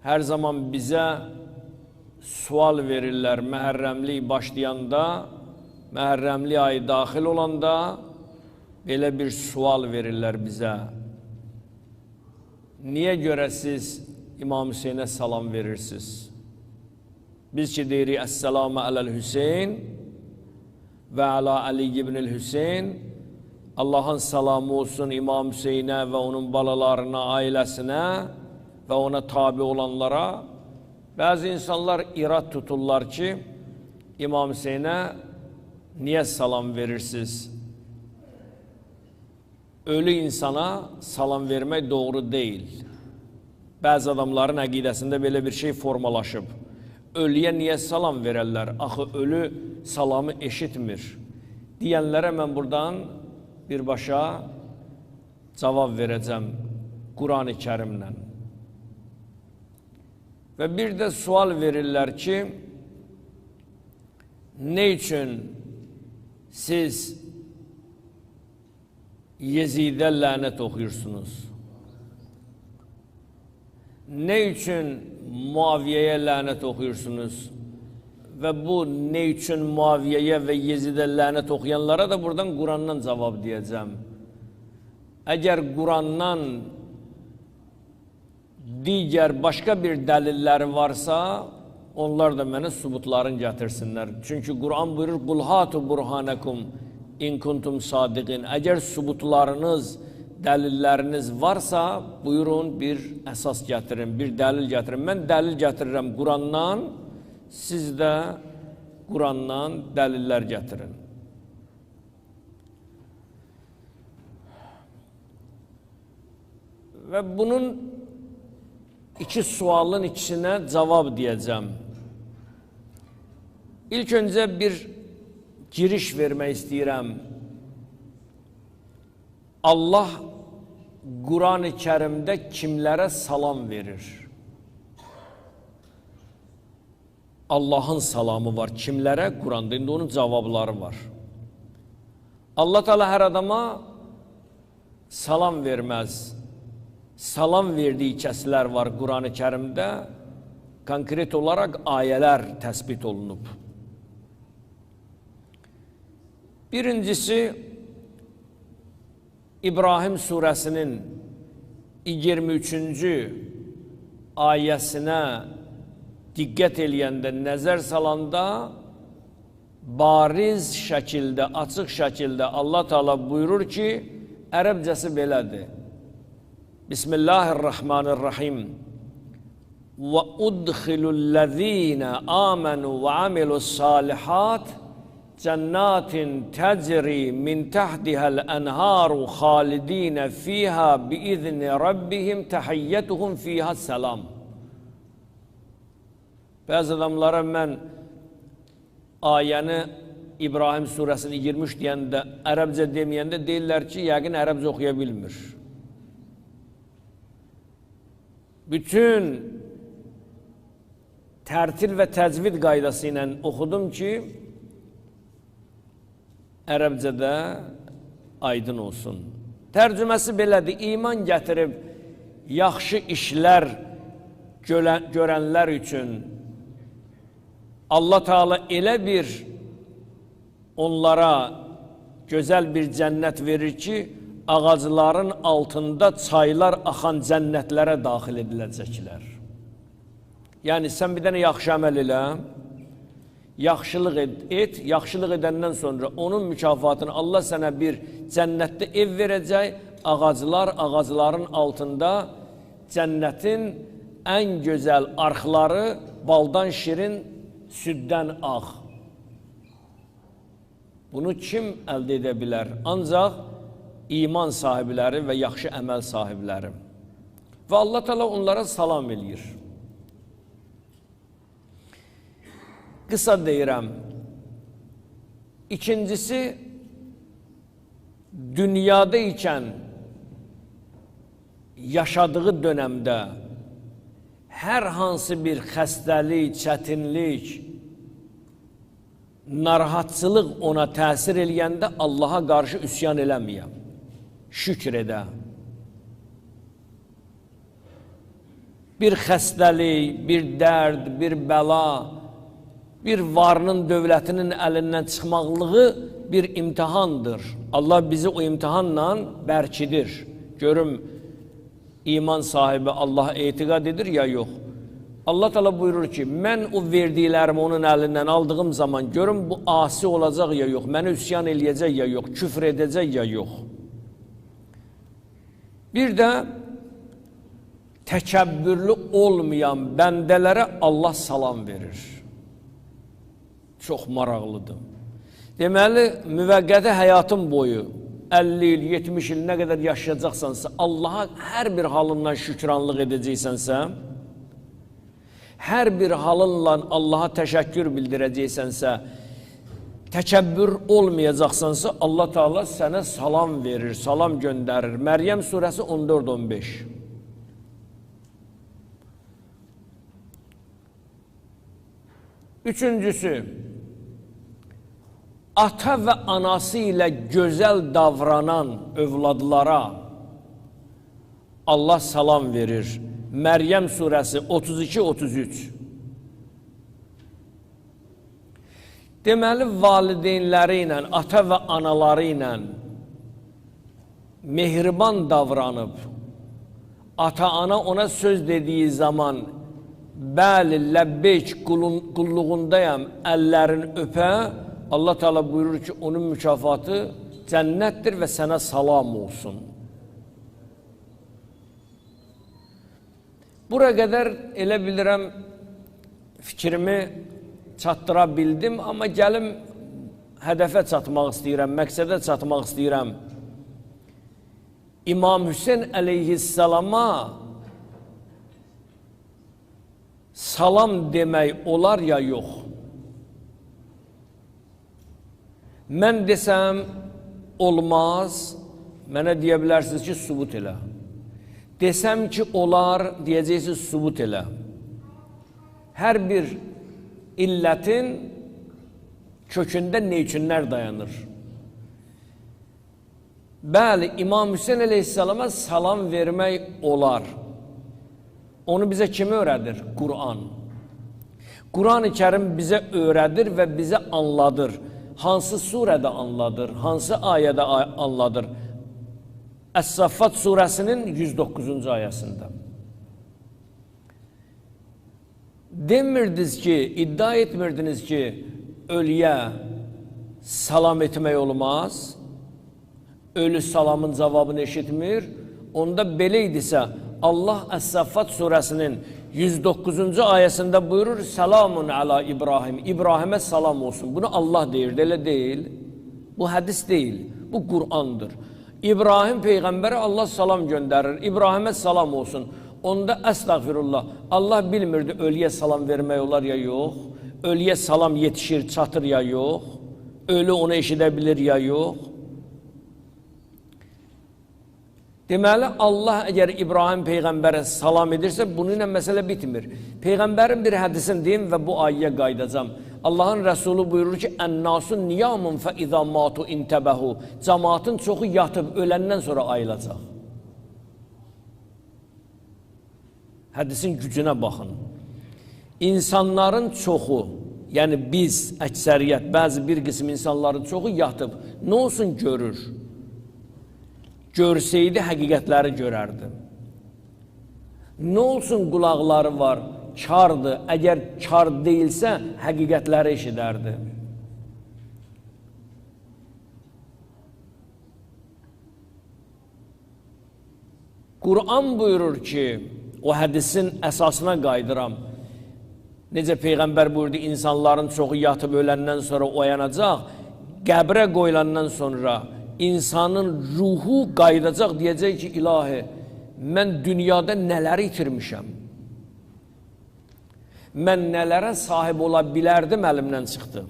hər zaman bizə sual verirlər məhərrəmlik başlayanda, məhərrəmlik ayı daxil olanda belə bir sual verirlər bizə. Niyə görə siz İmam Hüseynə salam verirsiniz? Biz ki deyirik, Əssəlamü aləl-Hüseyn və əla Ali ibn-i Hüseyn, Allahın salamı olsun İmam Hüseynə və onun balalarına, ailəsinə və ona tabi olanlara. Bəzi insanlar irad tuturlar ki, İmam Hüseynə niyə salam verirsiniz? Ölü insana salam vermək doğru deyil. Bəzi adamların əqidəsində belə bir şey formalaşıb. Ölüyə niyə salam verərlər? Axı ölü salamı eşitmir. Deyənlərə mən buradan birbaşa cavab verəcəm Qur'an-ı Kərimlə. Və bir də sual verirlər ki, nə üçün siz Yezidə lənət oxuyursunuz? Nə üçün Muaviyyəyə lənət oxuyursunuz? Və bu nə üçün Muaviyyəyə və Yezidə lənət oxuyanlara da buradan Qurandan cavab deyəcəm. Əgər Qurandan digər başqa bir dəlilləri varsa, onlar da mənə sübutlarını gətirsinlər. Çünki Quran buyurur, Qul hatu burhanakum in kuntum sadiqin. Əgər sübutlarınız, dəlilləriniz varsa, buyurun bir əsas gətirin, bir dəlil gətirin. Mən dəlil gətirirəm Qurandan, siz də Qurandan dəlillər gətirin. Və bunun iki sualın ikisinə cavab deyəcəm. İlk öncə bir giriş vermək istəyirəm. Allah Quran-ı Kərimdə kimlərə salam verir? Allahın salamı var. Kimlərə? Quranda. İndi onun cavabları var. Allah Teala hər adama salam verməz. Salam verdiyi kəslər var Quran-ı Kərimdə. Konkret olaraq ayələr təsbit olunub. Birincisi, İbrahim surəsinin 23-cü ayəsinə diqqət eləyəndə, nəzər salanda, bariz şəkildə, açıq şəkildə Allah Teala buyurur ki, ərəbcəsi belədir. Bismillahirrahmanirrahim. Və udxilullezine amenu və amilussalihat cennatin tecri min tahtihal enharu halidine fiha biizni rabbihim tehiyyetuhum fiha selam. Bəzi adamlara mən ayəni İbrahim surəsini 23 deyəndə, ərəbcə deməyəndə deyirlər ki, yəqin ərəbcə oxuya bilmir. Bütün tərtil və təcvid qaydası ilə oxudum ki, ərəbcədə aydın olsun. Tərcüməsi belədir, iman gətirib yaxşı işlər görənlər üçün Allah Teala elə bir onlara gözəl bir cənnət verir ki, ağacların altında çaylar axan cənnətlərə daxil ediləcəklər. Yəni, sən bir dənə yaxşı əməl elə, yaxşılıq et, yaxşılıq edəndən sonra onun mükafatını Allah sənə bir cənnətdə ev verəcək, ağacların altında cənnətin ən gözəl arxları baldan şirin, süddən ağ. Bunu kim əldə edə bilər? Ancaq iman sahibləri və yaxşı əməl sahibləri. Və Allah Teala onlara salam eləyir. Qısa deyirəm. İkincisi, dünyada ikən yaşadığı dönəmdə hər hansı bir xəstəlik, çətinlik, narahatçılıq ona təsir eləyəndə Allaha qarşı üsyan eləməyəm. Şükr edə. Bir xəstəlik, bir dərd, bir bəla, bir varının, dövlətinin əlindən çıxmaqlığı bir imtihandır. Allah bizi o imtihanla bərkidir. Görüm, iman sahibi Allah'a etiqad edir ya yox. Allah Teala buyurur ki, mən o verdiklərimi onun əlindən aldığım zaman görüm bu asi olacaq ya yox, mənə üsyan eləyəcək ya yox, küfr edəcək ya yox. Bir də təkəbbürlü olmayan bəndələrə Allah salam verir. Çox maraqlıdır. Deməli, müvəqqəti həyatın boyu 50 il, 70 il nə qədər yaşayacaqsansa, Allaha hər bir halından şükranlıq edəcəksənsə, hər bir halınla Allaha təşəkkür bildirəcəksənsə, təkəbbür olmayacaqsansa, Allah Teala sənə salam verir, salam göndərir. Məryəm surəsi 14-15. Üçüncüsü, ata və anası ilə gözəl davranan övladlara Allah salam verir. Məryəm surəsi 32-33. Deməli, valideynləri ilə, ata və anaları ilə mehriban davranıb, ata-ana ona söz dediyi zaman, bəli, ləbbeyk qulluğundayam, əllərini öpə, Allah Teala buyurur ki, onun mükafatı cənnətdir və sənə salam olsun. Bura qədər elə bilirəm, fikrimi çatdıra bildim, amma gəlim hədəfə çatmaq istəyirəm, məqsədə çatmaq istəyirəm. İmam Hüseyin əleyhissalama salam demək olar ya yox? Mən desəm, olmaz, mənə deyə bilərsiniz ki, sübut elə. Desəm ki, olar, deyəcəksiniz, sübut elə. Hər bir illətin kökündə neyçünlər dayanır. Bəli, İmam Hüseyin əleyhissalama salam vermək olar. Onu bizə kim öyrədir? Qur'an. Qur'an-ı Kərim bizə öyrədir və bizə anladır. Hansı surədə anladır, hansı ayədə anladır? Əs-Saffat surəsinin 109-cu ayəsində. Demirdiniz ki, iddia etmirdiniz ki, ölüyə salam etmək olmaz, ölü salamın cavabını eşitmir. Onda belə idisə, Allah Əs-Saffat surəsinin 109-cu ayəsində buyurur, Selamun əla İbrahim, İbrahimə salam olsun. Bunu Allah deyir, elə deyil. Bu hədis deyil, bu Qur'andır. İbrahim Peyğəmbərə Allah salam göndərir, İbrahimə salam olsun. Onda əstəğfirullah, Allah bilmirdi ölüyə salam vermək olar ya yox, ölüyə salam yetişir, çatır ya yox, ölü onu eşidə bilir ya yox. Deməli, Allah əgər İbrahim Peyğəmbərə salam edirsə, bununla məsələ bitmir. Peyğəmbərin bir hədisini deyim və bu ayəyə qaydacam. Allahın Rəsulü buyurur ki, Ən-nasun niyamun fə-izə matu intəbəhu. Cəmaatın çoxu yatıb, öləndən sonra ayılacaq. Hədisin gücünə baxın. İnsanların çoxu, yəni biz, əksəriyyət, bəzi bir qism insanların çoxu yatıb, nə olsun görür? Görsəydi, həqiqətləri görərdi. Nə olsun qulaqları var, kardır, əgər kar deyilsə, həqiqətləri eşidərdi. Qur'an buyurur ki, o hədisin əsasına qaydıram. Necə Peyğəmbər buyurdu, insanların çoxu yatıb öləndən sonra oyanacaq, qəbrə qoyulandan sonra insanın ruhu qaydacaq, deyəcək ki, ilahi, mən dünyada nələri itirmişəm? Mən nələrə sahib ola bilərdim, əlimdən çıxdı.